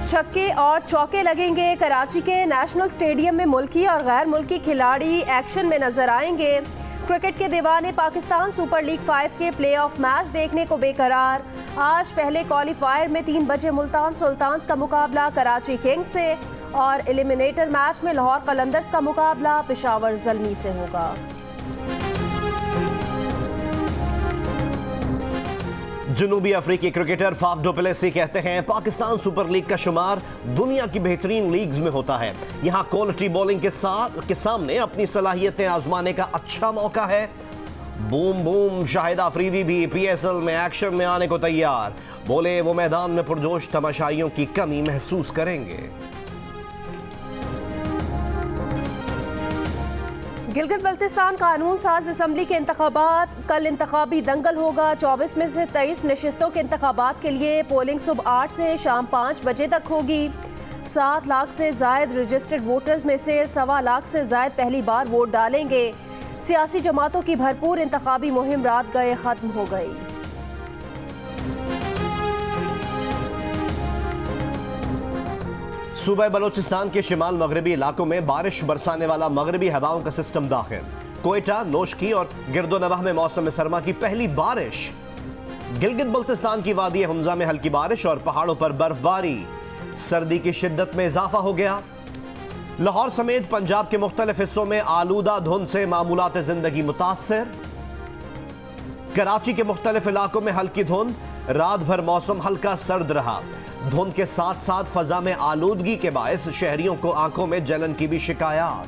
छक्के और चौके लगेंगे। कराची के नेशनल स्टेडियम में मुल्की और गैर मुल्की खिलाड़ी एक्शन में नजर आएंगे। क्रिकेट के दीवाने पाकिस्तान सुपर लीग 5 के प्ले ऑफ मैच देखने को बेकरार। आज पहले क्वालिफायर में 3 बजे मुल्तान सुल्तान्स का मुकाबला कराची किंग्स से और एलिमिनेटर मैच में लाहौर कलंदर्स का मुकाबला पेशावर ज़ल्मी से होगा। जनूबी अफ्रीकी क्रिकेटर फाफ डु प्लेसी कहते हैं पाकिस्तान सुपर लीग का शुमार दुनिया की बेहतरीन लीग्स में होता है। यहां क्वालिटी बॉलिंग के सामने अपनी सलाहियतें आजमाने का अच्छा मौका है। बूम बूम शाहिद आफरीदी भी पीएसएल में एक्शन में आने को तैयार। बोले वो मैदान में पुरजोश तमाशाइयों की कमी महसूस करेंगे। गिलगित बल्तिस्तान कानून साज असम्बली के इंतखाबात, कल इंतखाबी दंगल होगा। 24 में से 23 नशिस्तों के इंतखाबात के लिए पोलिंग सुबह 8 से शाम 5 बजे तक होगी। 7 लाख से जायद रजिस्टर्ड वोटर्स में से 1.25 लाख से जायद पहली बार वोट डालेंगे। सियासी जमातों की भरपूर इंतखाबी मुहिम रात गए खत्म हो गई। सूबा बलोचिस्तान के शिमाल मगरबी इलाकों में बारिश बरसाने वाला मगरबी हवाओं का सिस्टम दाखिल। कोयटा, नोशकी और गिरदोनवाह में मौसम सरमा की पहली बारिश। गिलगित बल्तिस्तान की वादी हमजा में हल्की बारिश और पहाड़ों पर बर्फबारी। सर्दी की शिद्दत में इजाफा हो गया। लाहौर समेत पंजाब के मुख्तलिफ हिस्सों में आलूदा धुंध से मामूलात जिंदगी मुतासर। कराची के मुख्तलिफ इलाकों में हल्की धुंध, रात भर मौसम हल्का सर्द रहा। धुंध के साथ साथ फजा में आलूदगी के बायस शहरियों को आंखों में जलन की भी शिकायत।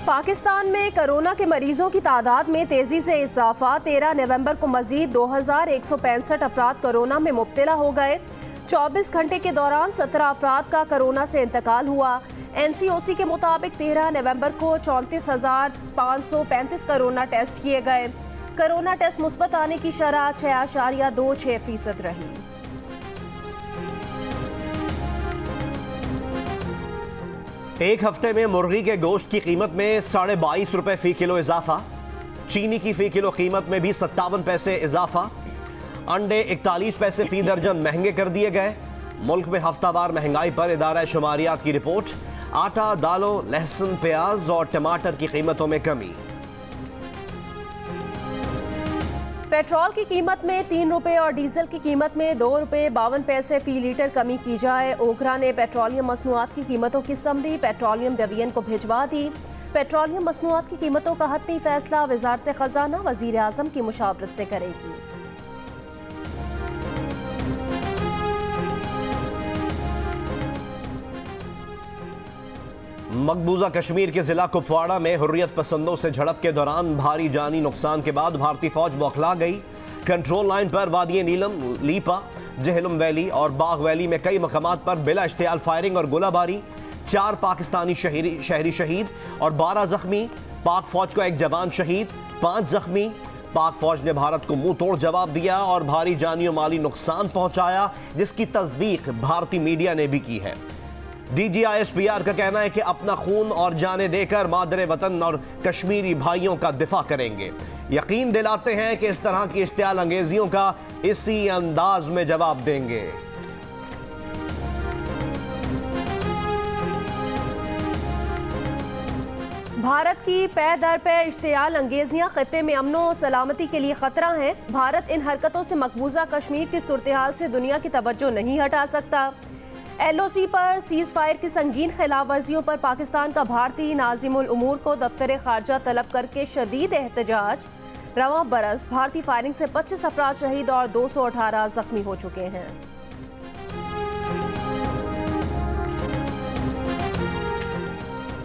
पाकिस्तान में कोरोना के मरीजों की तादाद में तेजी से इजाफा। 13 नवंबर को मजीद 2165 अफराद कोरोना में मुब्तला हो गए। 24 घंटे के दौरान 17 अफराद का कोरोना से इंतकाल हुआ। NCOC के मुताबिक 13 नवंबर को 34,535 कोरोना टेस्ट किए गए। कोरोना टेस्ट मुस्बत आने की शरह 6.26% रही। एक हफ्ते में मुर्गी के गोश्त की कीमत में 22.5 रुपए फी किलो इजाफा। चीनी की फी किलो कीमत में भी 57 पैसे इजाफा। अंडे 41 पैसे फी दर्जन महंगे कर दिए गए। मुल्क में हफ्तावार महंगाई पर इदारा शुमारियात की रिपोर्ट। आटा, दालों, लहसुन, प्याज और टमाटर की कीमतों में कमी। पेट्रोल की कीमत में 3 रुपए और डीजल की कीमत में 2 रुपए 52 पैसे फी लीटर कमी की जाए। ओकरा ने पेट्रोलियम मसनूआत की कीमतों की समरी पेट्रोलियम डिवीजन को भिजवा दी। पेट्रोलियम मसनूआत की कीमतों का हतमी फैसला वजारत खजाना वजीर आजम की मुशावरत से करेगी। मकबूजा कश्मीर के जिला कुपवाड़ा में हुर्रियत पसंदों से झड़प के दौरान भारी जानी नुकसान के बाद भारतीय फौज बौखला गई। कंट्रोल लाइन पर वादी नीलम, लीपा, जहलुम वैली और बाग वैली में कई मकामात पर बिला इश्तियाल फायरिंग और गोलाबारी। 4 पाकिस्तानी शहरी शहीद और 12 जख्मी। पाक फौज को 1 जवान शहीद, 5 जख्मी। पाक फौज ने भारत को मुंह तोड़ जवाब दिया और भारी जानी और माली नुकसान पहुंचाया, जिसकी तस्दीक भारतीय मीडिया ने भी की है। DGISPR का कहना है कि अपना खून और जाने देकर मादरे वतन और कश्मीरी भाइयों का दिफा करेंगे। यकीन दिलाते हैं कि इस तरह की इश्तियाल अंगेजियों का इसी अंदाज में जवाब देंगे। भारत की पै दर पे इश्तियाल अंगेजियां खत्ते में अमनो सलामती के लिए खतरा हैं। भारत इन हरकतों से मकबूजा कश्मीर की सूरत हाल से दुनिया की तवज्जो नहीं हटा सकता। LOC पर सीज फायर की संगीन खिलाफ वर्जियों पर पाकिस्तान का भारतीय नाजिमुल उमूर को दफ्तर खारजा तलब करके शदीद एहतजाज। रवां बरस भारतीय फायरिंग से 25 अफराद शहीद और 218 जख्मी हो चुके हैं।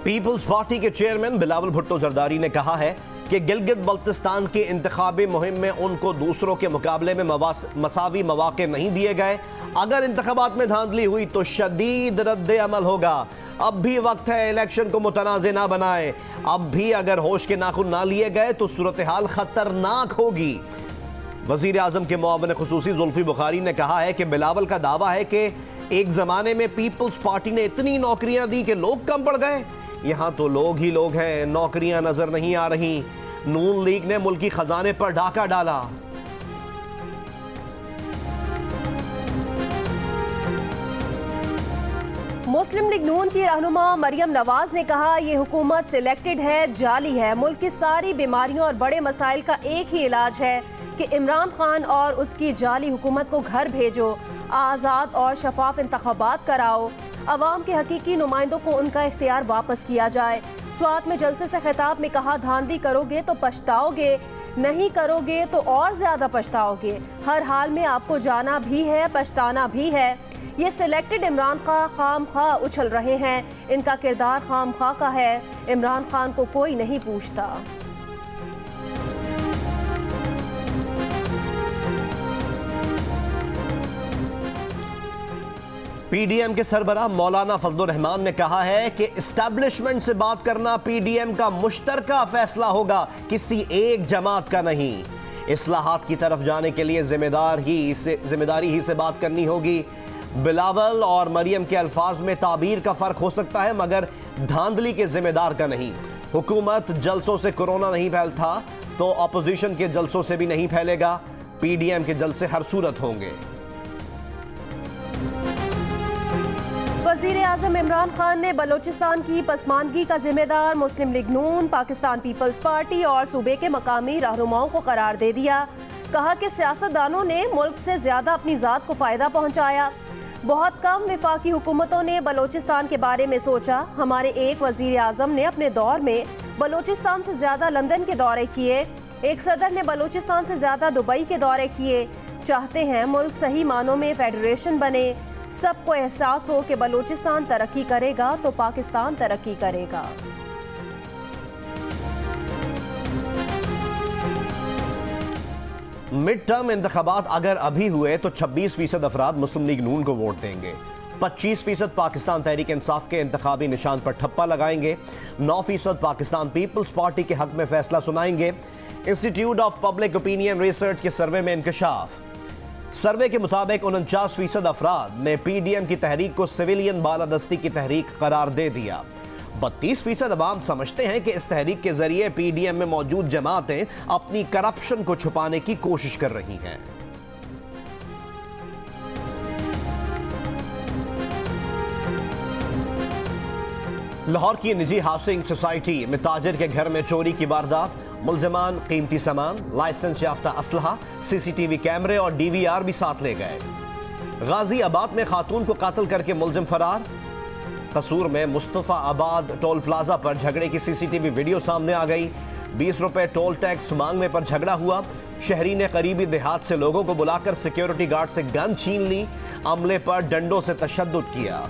पीपल्स पार्टी के चेयरमैन बिलावल भुट्टो जरदारी ने कहा है कि गिलगित बल्तिस्तान की इंतखाबी मुहिम में उनको दूसरों के मुकाबले में मसावी मौके नहीं दिए गए। अगर इंतखाबात में धांधली हुई तो शदीद रद्द अमल होगा। अब भी वक्त है, इलेक्शन को मुतनाज़े ना बनाए। अब भी अगर होश के नाखून ना लिए गए तो सूरत हाल खतरनाक होगी। वज़ीर आज़म के मुआविन खुसूसी जुल्फी बुखारी ने कहा है कि बिलावल का दावा है कि एक ज़माने में पीपल्स पार्टी ने इतनी नौकरियां दी कि लोग कम पड़ गए। यहाँ तो लोग ही लोग हैं, नौकरियां नजर नहीं आ रही। नून लीग ने मुल्की खजाने पर डाका डाला। मुस्लिम लीग नून की रहनुमा मरियम नवाज ने कहा, ये हुकूमत सिलेक्टेड है, जाली है। मुल्क की सारी बीमारियों और बड़े मसाइल का एक ही इलाज है कि इमरान खान और उसकी जाली हुकूमत को घर भेजो, आज़ाद और शफाफ इंतखाबात कराओ, अवाम के हकीकी नुमाइंदों को उनका इख्तियार वापस किया जाए। स्वात में जलसे से खिताब में कहा, धांधली करोगे तो पछताओगे, नहीं करोगे तो और ज्यादा पछताओगे। हर हाल में आपको जाना भी है, पछताना भी है। ये सिलेक्टेड इमरान खाम खा उछल रहे हैं, इनका किरदार खाम खा का है। इमरान खान को कोई नहीं पूछता। पीडीएम के सरबराह मौलाना फजलुर रहमान ने कहा है कि एस्टैब्लिशमेंट से बात करना पीडीएम का मुश्तरका फैसला होगा, किसी एक जमात का नहीं। इस्लाहात की तरफ जाने के लिए जिम्मेदारी ही से बात करनी होगी। बिलावल और मरियम के अल्फाज में ताबीर का फर्क हो सकता है, मगर धांधली के जिम्मेदार का नहीं। हुकूमत जलसों से कोरोना नहीं फैलता तो अपोजिशन के जलसों से भी नहीं फैलेगा। पीडीएम के जलसे हर सूरत होंगे। वज़ीर आज़म इमरान खान ने बलोचिस्तान की पसमानदगी का जिम्मेदार मुस्लिम लीग नून, पाकिस्तान पीपल्स पार्टी और सूबे के मकामी रहनुमाओं को करार दे दिया। कहा कि सियासतदानों ने मुल्क से ज्यादा अपनी ज़ात को फ़ायदा पहुँचाया। बहुत कम वफाकी हुकूमतों ने बलोचिस्तान के बारे में सोचा। हमारे एक वज़ीर आज़म ने अपने दौर में बलोचिस्तान से ज़्यादा लंदन के दौरे किए। एक सदर ने बलोचिस्तान से ज़्यादा दुबई के दौरे किए। चाहते हैं मुल्क सही मानों में फेडरेशन बने, सबको एहसास हो कि बलोचिस्तान तरक्की करेगा तो पाकिस्तान तरक्की करेगा। मिड टर्म इंतखाबात अगर अभी हुए तो 26% अफराद मुस्लिम लीग नून को वोट देंगे, 25% पाकिस्तान तहरीक इंसाफ के इंतखाबी निशान पर ठप्पा लगाएंगे, 9% पाकिस्तान पीपल्स पार्टी के हक में फैसला सुनाएंगे। Institute of public opinion research के सर्वे में इंकशाफ। सर्वे के मुताबिक 49% अफराद ने पीडीएम की तहरीक को सिविलियन बालादस्ती की तहरीक करार दे दिया। 32% अवाम समझते हैं कि इस तहरीक के जरिए पीडीएम में मौजूद जमातें अपनी करप्शन को छुपाने की कोशिश कर रही हैं। लाहौर की निजी हाउसिंग सोसाइटी में ताजिर के घर में चोरी की वारदात। मुल्जिमान कीमती सामान, लाइसेंस याफ्ता असलहा, सीसीटीवी कैमरे और डीवीआर भी साथ ले गए। गाजी आबाद में खातून को कातिल करके मुल्जिम फरार। कसूर में मुस्तफा आबाद टोल प्लाजा पर झगड़े की सीसीटीवी वीडियो सामने आ गई। 20 रुपए टोल टैक्स मांगने पर झगड़ा हुआ। शहरी ने करीबी देहात से लोगों को बुलाकर सिक्योरिटी गार्ड से गन छीन ली। अमले पर डंडों से तशद्दुद किया।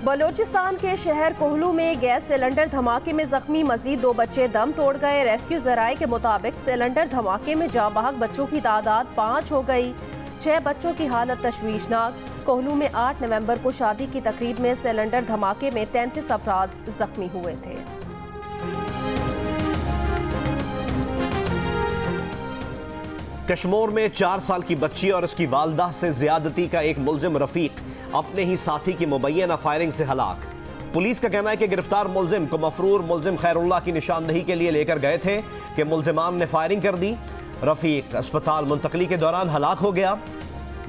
बलोचिस्तान के शहर कोहलू में गैस सिलेंडर धमाके में जख्मी मजीद 2 बच्चे दम तोड़ गए। रेस्क्यू जराये के मुताबिक सिलेंडर धमाके में जाँ बहक बच्चों की तादाद 5 हो गई। 6 बच्चों की हालत तशवीशनाक। कोहलू में 8 नवंबर को शादी की तकरीब में सिलेंडर धमाके में 33 अफराद जख्मी हुए थे। कश्मीर में 4 साल की बच्ची और उसकी वालदा से ज्यादती का एक मुल्जिम रफीक अपने ही साथी की मुबैना फायरिंग से हलाक। पुलिस का कहना है कि गिरफ्तार मुल्जिम को मफरूर मुल्जिम खैरुल्लाह की निशानदही के लिए लेकर गए थे कि मुल्जिमान ने फायरिंग कर दी। रफीक अस्पताल मुंतकली के दौरान हलाक हो गया।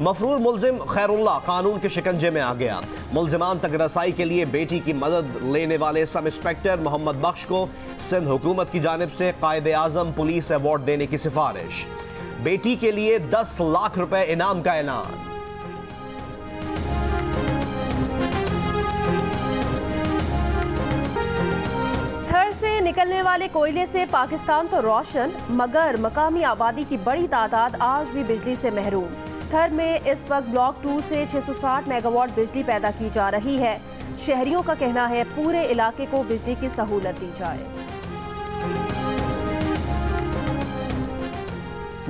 मफरूर मुल्जिम खैरुल्लाह कानून के शिकंजे में आ गया। मुल्जिमान तक रसाई के लिए बेटी की मदद लेने वाले सब इंस्पेक्टर मोहम्मद बख्श को सिंध हुकूमत की जानिब से कायदे आजम पुलिस अवार्ड देने की सिफारिश। बेटी के लिए 10 लाख रुपए इनाम का ऐलान। थर से निकलने वाले कोयले से पाकिस्तान तो रोशन, मगर मकामी आबादी की बड़ी तादाद आज भी बिजली से महरूम। थर में इस वक्त ब्लॉक 2 से 660 मेगावाट बिजली पैदा की जा रही है। शहरियों का कहना है पूरे इलाके को बिजली की सहूलत दी जाए।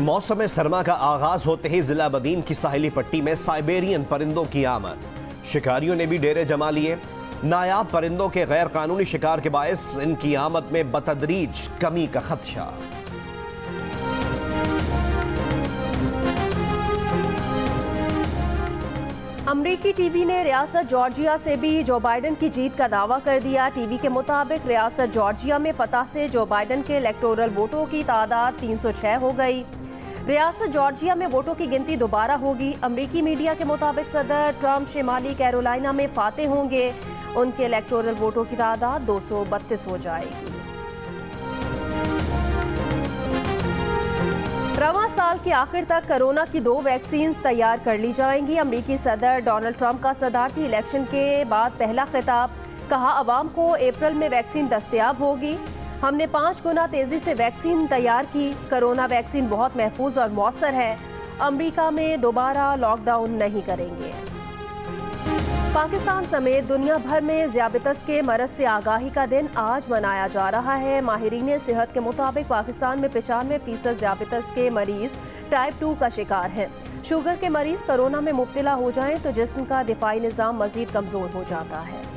मौसम सरमा का आगाज होते ही जिला बदीन की साहिली पट्टी में साइबेरियन परिंदों की आमद। शिकारियों ने भी डेरे जमा लिए। नायाब परिंदों के गैर कानूनी शिकार के बायस इनकी आमद में बतदरीज कमी का खदशा। अमरीकी टीवी ने रियासत जॉर्जिया से भी जो बाइडन की जीत का दावा कर दिया। टीवी के मुताबिक रियासत जॉर्जिया में फतह से जो बाइडन के इलेक्टोरल वोटों की तादाद 306 हो गई। रियासत जॉर्जिया में वोटों की गिनती दोबारा होगी। अमरीकी मीडिया के मुताबिक सदर ट्रंप शिमाली कैरोलिना में फाते होंगे। उनके इलेक्टोरल वोटों की तादाद 232 हो जाएगी। रवां साल के आखिर तक कोरोना की 2 वैक्सीन तैयार कर ली जाएंगी। अमरीकी सदर डोनाल्ड ट्रंप का सदारती इलेक्शन के बाद पहला खिताब, कहा अवाम को अप्रैल में वैक्सीन दस्तयाब होगी। हमने 5 गुना तेजी से वैक्सीन तैयार की। कोरोना वैक्सीन बहुत महफूज और मौसर है। अमरीका में दोबारा लॉकडाउन नहीं करेंगे। पाकिस्तान समेत दुनिया भर में ज़ियाबतस के मरज से आगाही का दिन आज मनाया जा रहा है। माहिरीन सेहत के मुताबिक पाकिस्तान में 95% ज़ियाबतस के मरीज टाइप 2 का शिकार हैं। शुगर के मरीज कोरोना में मुब्तला हो जाएं तो जिस्म का दिफाई निज़ाम मजीद कमज़ोर हो जाता है।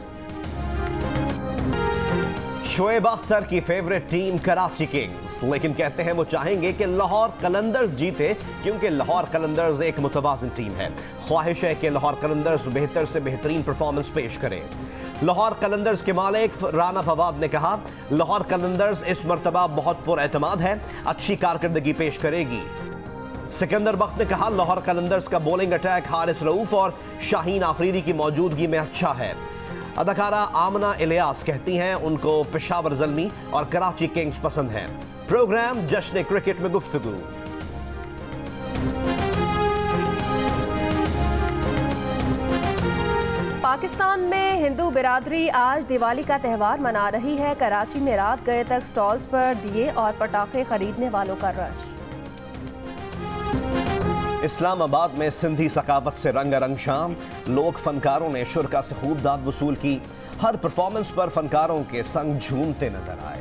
शोएब अख्तर की फेवरेट टीम कराची किंग्स, लेकिन कहते हैं वो चाहेंगे कि लाहौर कलंदर्स जीते क्योंकि लाहौर कलंदर्स एक मुतवाज़िन टीम है। ख्वाहिश है कि लाहौर कलंदर्स बेहतर से बेहतरीन परफॉर्मेंस पेश करे। लाहौर कलंदर्स के मालिक राना फवाद ने कहा, लाहौर कलंदर्स इस मरतबा बहुत पुरएतमाद है, अच्छी कारकर्दगी पेश करेगी। सिकंदर बख्त ने कहा, लाहौर कलंदर्स का बॉलिंग अटैक हारिस रऊफ और शाहीन आफरीदी की मौजूदगी में अच्छा है। अदाकारा आमना इलियास कहती हैं उनको पेशावर ज़ल्मी और कराची किंग्स पसंद हैं। प्रोग्राम जश्न क्रिकेट में गुफ्तगू। पाकिस्तान में हिंदू बिरादरी आज दिवाली का त्यौहार मना रही है। कराची में रात गए तक स्टॉल्स पर दिए और पटाखे खरीदने वालों का रश। इस्लामाबाद में सिंधी सकाफत से रंगारंग शाम, लोक फनकारों ने शुरका से खूब दाद वसूल की। हर परफॉर्मेंस पर फनकारों के संग झूमते नजर आए।